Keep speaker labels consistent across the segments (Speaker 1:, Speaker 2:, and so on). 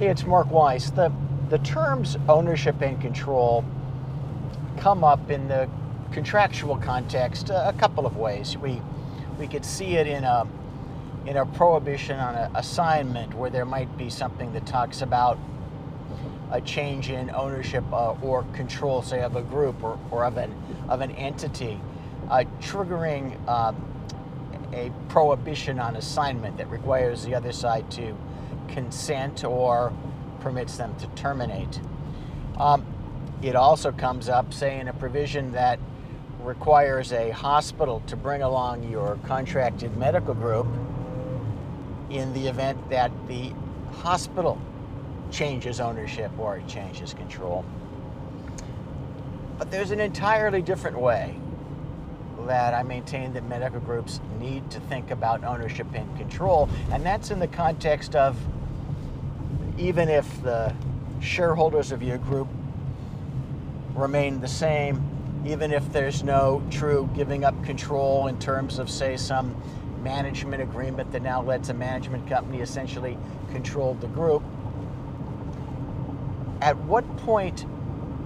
Speaker 1: Hey, it's Mark Weiss. The terms ownership and control come up in the contractual context a couple of ways. We could see it in a prohibition on an assignment, where there might be something that talks about a change in ownership or control, say, of a group or of an entity, triggering a prohibition on assignment that requires the other side to consent or permits them to terminate. It also comes up, say, in a provision that requires a hospital to bring along your contracted medical group in the event that the hospital changes ownership or it changes control. But there's an entirely different way that I maintain that medical groups need to think about ownership and control, and that's in the context of, even if the shareholders of your group remain the same, even if there's no true giving up control in terms of, say, some management agreement that now lets a management company essentially control the group, at what point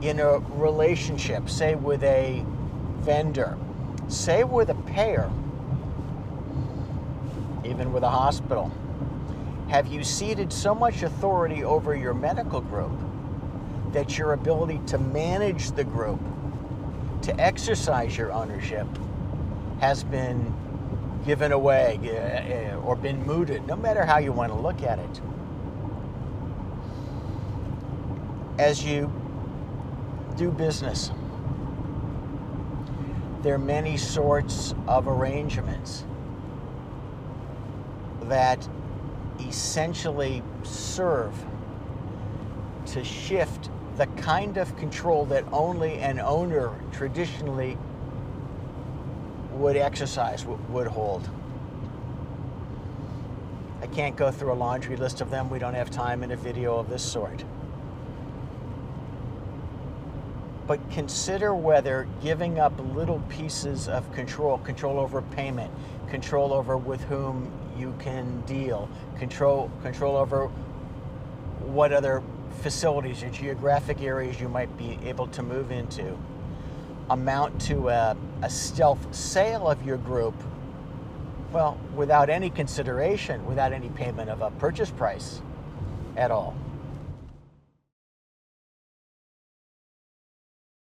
Speaker 1: in a relationship, say with a vendor, say with a payer, even with a hospital, have you ceded so much authority over your medical group that your ability to manage the group, to exercise your ownership, has been given away or been mooted, no matter how you want to look at it? As you do business, there are many sorts of arrangements that essentially serve to shift the kind of control that only an owner traditionally would exercise, would hold. I can't go through a laundry list of them. We don't have time in a video of this sort. But consider whether giving up little pieces of control over payment, control over with whom you can deal, control over what other facilities or geographic areas you might be able to move into, amount to a stealth sale of your group, well, without any consideration, without any payment of a purchase price at all.